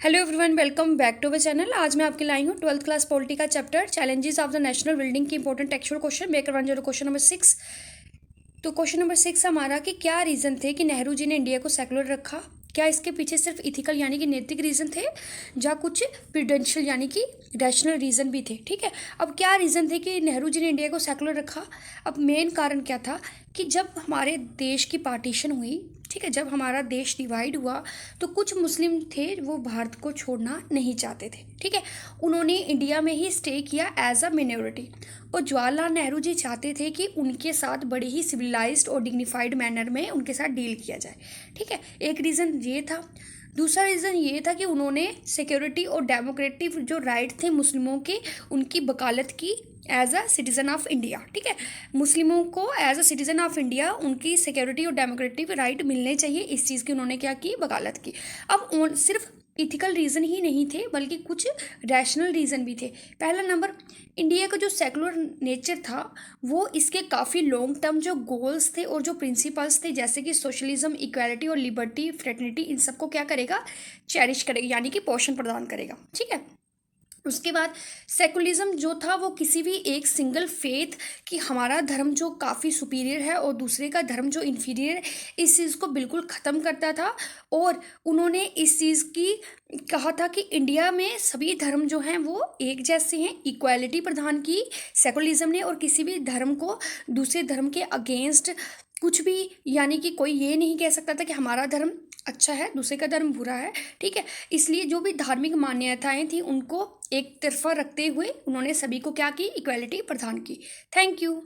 Hello everyone, welcome back to our channel. आज मैं आपके लाई हूँ 12th क्लास पॉलिटी का chapter challenges of the national building की important textual question marker 10 question number 6। तो क्वेश्चन नंबर 6 हमारा कि क्या रीज़न थे कि नेहरू जी ने इंडिया को सेकुलर रखा। क्या इसके पीछे सिर्फ इथिकल यानी कि नैतिक रीज़न थे या कुछ प्रूडेंशियल यानी कि रैशनल रीज़न भी थे। ठीक है, अब क्या रीज़न थे कि नेहरू जी ने इंडिया को सेकुलर रखा। अब मेन कारण क्या था कि जब हमारे देश की पार्टीशन हुई, ठीक है, जब हमारा देश डिवाइड हुआ तो कुछ मुस्लिम थे वो भारत को छोड़ना नहीं चाहते थे। ठीक है, उन्होंने इंडिया में ही स्टे किया एज अ मिनोरिटी। और जवाहरलाल नेहरू जी चाहते थे कि उनके साथ बड़े ही सिविलाइज्ड और डिग्निफाइड मैनर में उनके साथ डील किया जाए। ठीक है, एक रीज़न ये था। दूसरा रीज़न ये था कि उन्होंने सिक्योरिटी और डेमोक्रेटिक जो राइट थे मुस्लिमों के, उनकी वकालत की as a citizen of India. ठीक है, मुस्लिमों को as a citizen of India उनकी सिक्योरिटी और डेमोक्रेटिक राइट मिलने चाहिए, इस चीज़ की उन्होंने क्या की, वकालत की। अब सिर्फ इथिकल रीज़न ही नहीं थे बल्कि कुछ रैशनल रीज़न भी थे। पहला नंबर, इंडिया का जो सेकुलर नेचर था वो इसके काफ़ी लॉन्ग टर्म जो गोल्स थे और जो प्रिंसिपल्स थे जैसे कि सोशलिज्म, इक्वालिटी और लिबर्टी, फ्रेटर्निटी, इन सबको क्या करेगा, चेरिश करेगा यानी कि पोषण प्रदान करेगा। ठीक है, उसके बाद सेकुलरिज्म जो था वो किसी भी एक सिंगल फेथ कि हमारा धर्म जो काफ़ी सुपीरियर है और दूसरे का धर्म जो इन्फीरियर है, इस चीज़ को बिल्कुल ख़त्म करता था। और उन्होंने इस चीज़ की कहा था कि इंडिया में सभी धर्म जो हैं वो एक जैसे हैं, इक्वालिटी प्रदान की सेकुलरिज्म ने। और किसी भी धर्म को दूसरे धर्म के अगेंस्ट कुछ भी यानी कि कोई ये नहीं कह सकता था कि हमारा धर्म अच्छा है दूसरे का धर्म बुरा है। ठीक है, इसलिए जो भी धार्मिक मान्यताएं थी उनको एक तरफा रखते हुए उन्होंने सभी को क्या की, इक्वालिटी प्रदान की। Thank you.